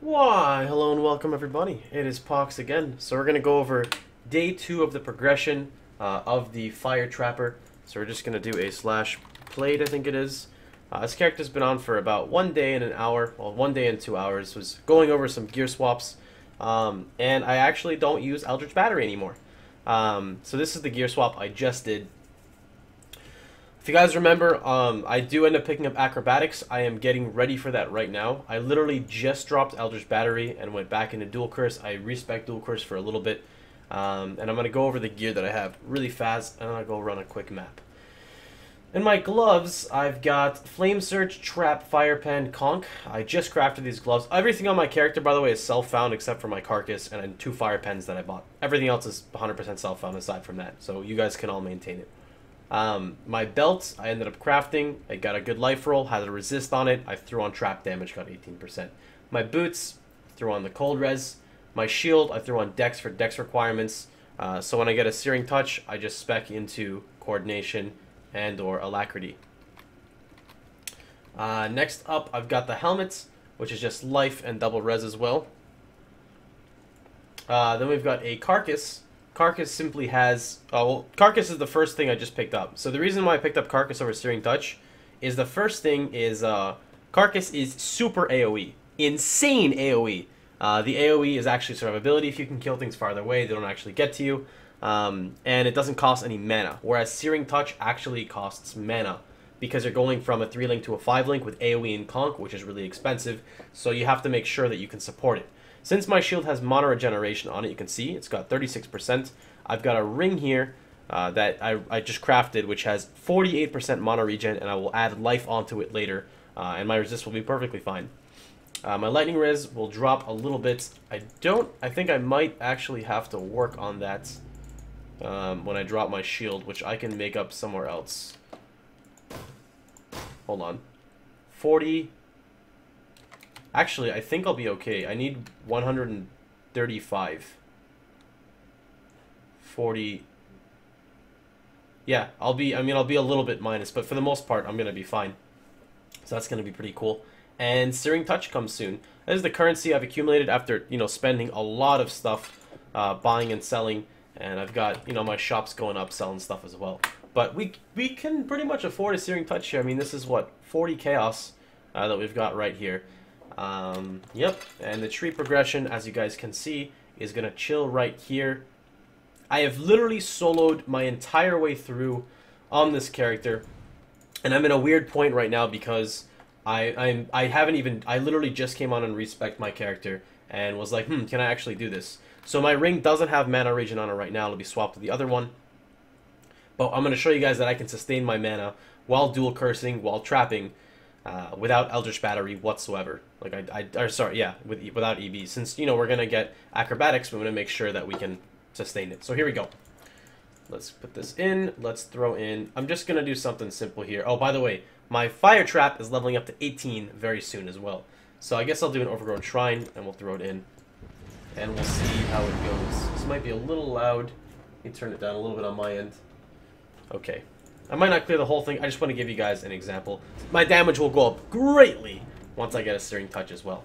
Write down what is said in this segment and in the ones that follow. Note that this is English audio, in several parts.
Why, hello and welcome everybody. It is Pohx again. So we're going to go over day 2 of the progression of the Fire Trapper. So we're just going to do a slash played, I think it is. This character's been on for about 1 day and an hour, well 1 day and 2 hours. Was going over some gear swaps, and I actually don't use Eldritch Battery anymore. So this is the gear swap I just did. If you guys remember, I do end up picking up Acrobatics. I am getting ready for that right now. I literally just dropped Eldritch Battery and went back into Dual Curse. I respec Dual Curse for a little bit. And I'm going to go over the gear that I have really fast, and I'll go run a quick map. In my gloves, I've got Flame Surge, Trap, Fire Pen, Conch. I just crafted these gloves. Everything on my character, by the way, is self-found except for my Carcass and then 2 Fire Pens that I bought. Everything else is 100% self-found aside from that, so you guys can all maintain it. My belt, I ended up crafting. I got a good life roll, had a resist on it. I threw on trap damage, got 18%. My boots, threw on the cold res. My shield, I threw on dex for dex requirements. So when I get a searing touch, I just spec into coordination and or alacrity. Next up, I've got the helmet, which is just life and double res as well. Then we've got a carcass. Carcass simply has... well, Carcass is the first thing I just picked up. So the reason why I picked up Carcass over Searing Touch is the first thing is Carcass is super AoE. Insane AoE. The AoE is actually survivability. If you can kill things farther away, they don't actually get to you. And it doesn't cost any mana. Whereas Searing Touch actually costs mana, because you're going from a 3-link to a 5-link with AoE and Conch, which is really expensive. So you have to make sure that you can support it. Since my shield has mana regeneration on it, you can see it's got 36%. I've got a ring here that I just crafted, which has 48% mana regen, and I will add life onto it later, and my resist will be perfectly fine. My lightning res will drop a little bit. I think I might actually have to work on that when I drop my shield, which I can make up somewhere else. Hold on. 40... Actually, I think I'll be okay. I need 135. 40. Yeah, I'll be a little bit minus, but for the most part, I'm going to be fine. So that's going to be pretty cool. And Searing Touch comes soon. This is the currency I've accumulated after, spending a lot of stuff, buying and selling. And I've got, my shops going up, selling stuff as well. But we can pretty much afford a Searing Touch here. I mean, this is what, 40 chaos that we've got right here. Yep, and the tree progression, as you guys can see, is going to chill right here. I have literally soloed my entire way through on this character, and I'm in a weird point right now because I literally just came on and respec'd my character and was like, can I actually do this? So my ring doesn't have mana regen on it right now. It'll be swapped to the other one. But I'm going to show you guys that I can sustain my mana while dual cursing, while trapping, without Eldritch Battery whatsoever. Without EB. Since, we're going to get Acrobatics, we're going to make sure that we can sustain it. So here we go. Let's put this in. Let's throw in... I'm just going to do something simple here. Oh, by the way, my Fire Trap is leveling up to 18 very soon as well. So I guess I'll do an Overgrown Shrine, and we'll throw it in. And we'll see how it goes. This might be a little loud. Let me turn it down a little bit on my end. Okay. I might not clear the whole thing. I just want to give you guys an example. My damage will go up greatly once I get a Searing Touch as well.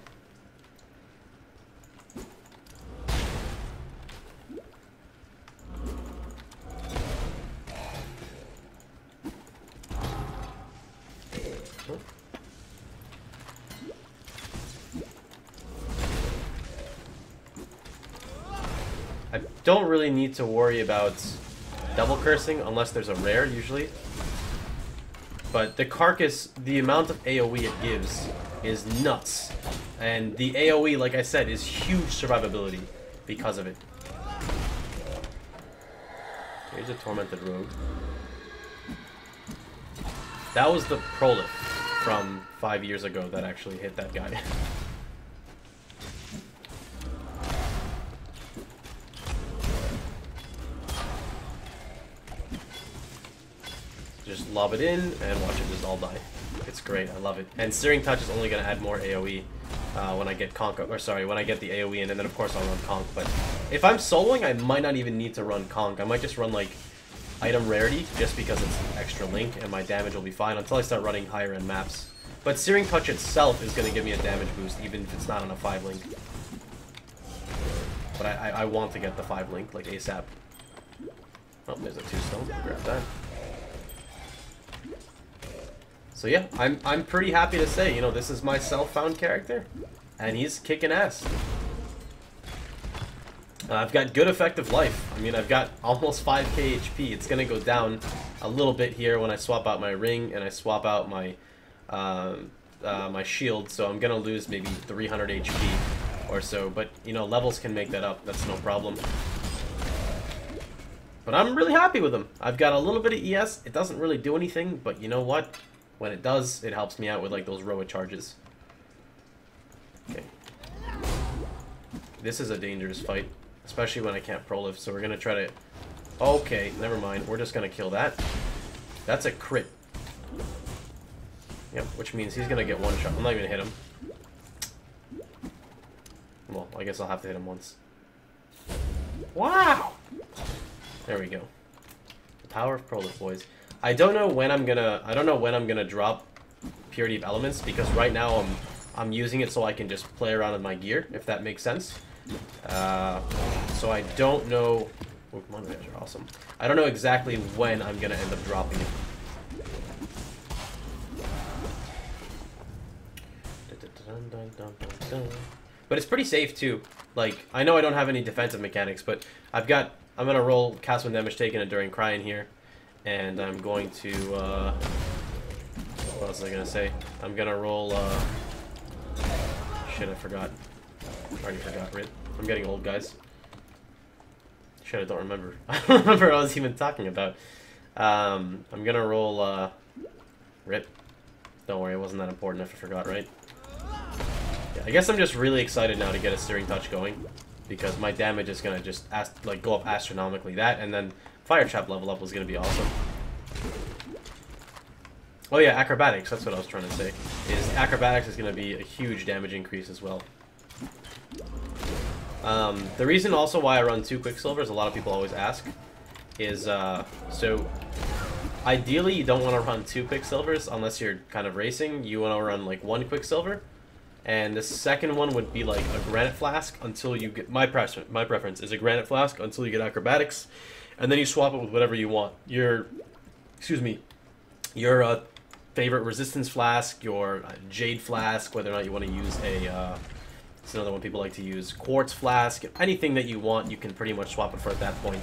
I don't really need to worry about double cursing unless there's a rare usually, but the Carcass, the amount of AoE it gives is nuts, and the AoE, like I said, is huge survivability because of it. Here's a Tormented Rogue. That was the Prolif from 5 years ago that actually hit that guy. Just lob it in and watch it just all die. It's great. I love it. And Searing Touch is only going to add more AoE when I get Conch, when I get the AoE in, and then of course I'll run Conch. But if I'm soloing, I might not even need to run Conch. I might just run like item rarity just because it's extra link and my damage will be fine until I start running higher end maps. But Searing Touch itself is going to give me a damage boost, even if it's not on a 5 link. But I want to get the 5 link, like ASAP. Oh, there's a 2-stone. Grab that. So yeah, I'm pretty happy to say, you know, this is my self-found character, and he's kicking ass. I've got good effective life. I mean, I've got almost 5k HP. It's gonna go down a little bit here when I swap out my ring and I swap out my my shield. So I'm gonna lose maybe 300 HP or so. But you know, levels can make that up. That's no problem. But I'm really happy with him. I've got a little bit of ES. It doesn't really do anything, but you know what? When it does, it helps me out with like those Roa charges. Okay. This is a dangerous fight, especially when I can't prolive, so we're gonna try to... Okay, never mind. We're just gonna kill that. That's a crit. Yep, which means he's gonna get one shot. I'm not even gonna hit him. Well, I guess I'll have to hit him once. Wow! There we go. The power of prolive, boys. I don't know when I'm gonna drop Purity of Elements, because right now I'm using it so I can just play around with my gear, if that makes sense. So I don't know... Oh, come on, guys are awesome. I don't know exactly when I'm gonna end up dropping it. But it's pretty safe too. Like, I know I don't have any defensive mechanics, but I'm gonna roll cast when damage taken during crying here. And I'm going to, what else was I gonna say? I'm gonna roll, shit, I forgot. I already forgot, Rit. I'm getting old, guys. Shit, I don't remember. I don't remember what I was even talking about. I'm gonna roll, Rit. Don't worry, it wasn't that important if I forgot, right? Yeah, I guess I'm just really excited now to get a Searing Touch going, because my damage is gonna just, go up astronomically. That, and then Fire Trap level up was going to be awesome. Oh yeah, Acrobatics, that's what I was trying to say. Acrobatics is going to be a huge damage increase as well. The reason also why I run 2 Quicksilvers, a lot of people always ask, is, so ideally you don't want to run 2 Quicksilvers unless you're kind of racing. You want to run like 1 Quicksilver. And the second one would be like a Granite Flask until you get... My preference is a Granite Flask until you get Acrobatics. And then you swap it with whatever you want. Your favorite Resistance Flask, your Jade Flask, whether or not you want to use a, it's another one people like to use, Quartz Flask, anything that you want, you can pretty much swap it for at that point.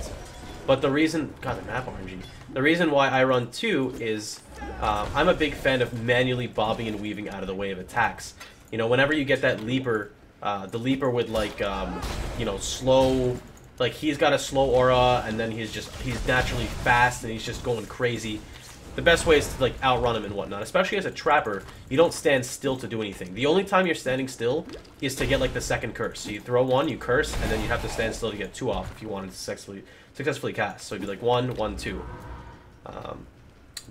But the reason, god, the map RNG, the reason why I run 2 is, I'm a big fan of manually bobbing and weaving out of the way of attacks. You know, whenever you get that Leaper, the Leaper with like, you know, slow... Like, he's got a slow aura, and then he's naturally fast, and he's just going crazy. The best way is to, like, outrun him and whatnot. Especially as a trapper, you don't stand still to do anything. The only time you're standing still is to get, like, the second curse. So you throw 1, you curse, and then you have to stand still to get 2 off if you wanted to successfully cast. So it'd be like 1, 1, 2. But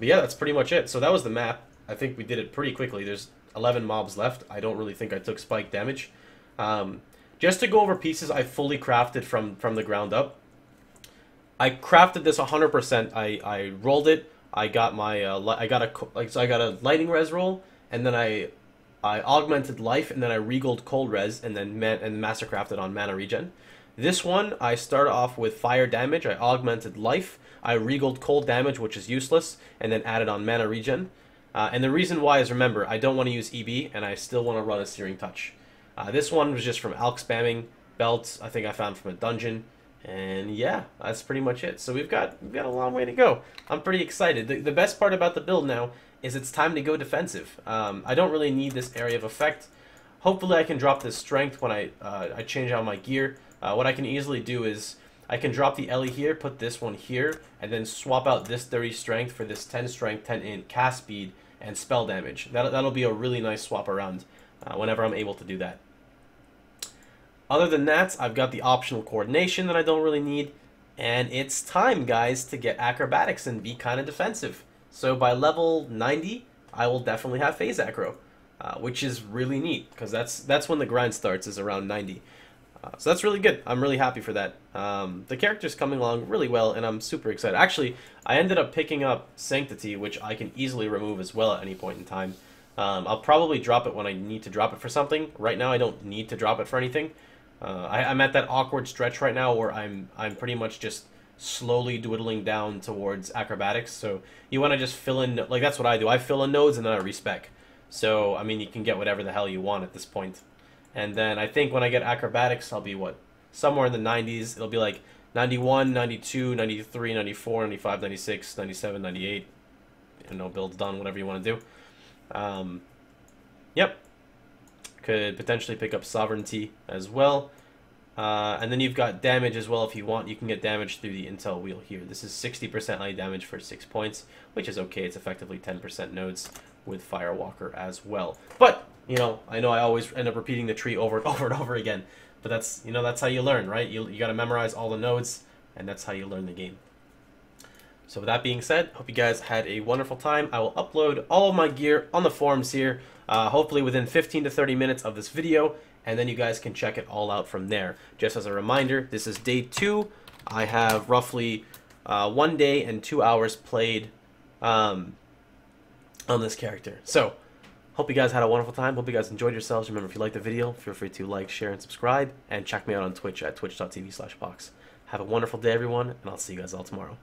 yeah, that's pretty much it. So that was the map. I think we did it pretty quickly. There's 11 mobs left. I don't really think I took spike damage. Just to go over pieces I fully crafted from the ground up. I crafted this 100%. I rolled it. I got my I got a lightning res roll, and then I augmented life, and then I regold cold res, and then master crafted on mana regen. This one I start off with fire damage. I augmented life. I regold cold damage, which is useless, and then added on mana regen. And the reason why is, remember, I don't want to use EB, and I still want to run a Searing Touch. This one was just from alch spamming belts. I think I found from a dungeon, and yeah, that's pretty much it. So we've got a long way to go. I'm pretty excited. The best part about the build now is it's time to go defensive. I don't really need this area of effect. Hopefully, I can drop this strength when I change out my gear. What I can easily do is I can drop the Ellie here, put this one here, and then swap out this 30 strength for this 10 strength, 10 int cast speed, and spell damage. That'll be a really nice swap around whenever I'm able to do that. Other than that, I've got the optional coordination that I don't really need, and it's time, guys, to get acrobatics and be kind of defensive. So by level 90, I will definitely have phase acro, which is really neat, because that's when the grind starts, is around 90. So that's really good. I'm really happy for that. The character's coming along really well, and I'm super excited. Actually, I ended up picking up Sanctity, which I can easily remove as well at any point in time. I'll probably drop it when I need to drop it for something. Right now, I don't need to drop it for anything. I'm at that awkward stretch right now where I'm pretty much just slowly dwindling down towards acrobatics. So you want to just fill in, like that's what I do. I fill in nodes and then I respec. So I mean, you can get whatever the hell you want at this point. And then I think when I get acrobatics, I'll be what, somewhere in the 90s. It'll be like 91, 92, 93, 94, 95, 96, 97, 98. You know, build's done, whatever you want to do. Yep. Could potentially pick up sovereignty as well. And then you've got damage as well if you want. You can get damage through the intel wheel here. This is 60% light damage for 6 points, which is okay. It's effectively 10% nodes with Firewalker as well. But, you know I always end up repeating the tree over and over and over again. But that's, that's how you learn, right? You got to memorize all the nodes, and that's how you learn the game. So with that being said, hope you guys had a wonderful time. I will upload all of my gear on the forums here, hopefully within 15 to 30 minutes of this video, and then you guys can check it all out from there. Just as a reminder, this is day 2. I have roughly 1 day and 2 hours played on this character. So, hope you guys had a wonderful time. Hope you guys enjoyed yourselves. Remember, if you liked the video, feel free to like, share, and subscribe. And check me out on Twitch at twitch.tv/Pohx. Have a wonderful day, everyone, and I'll see you guys all tomorrow.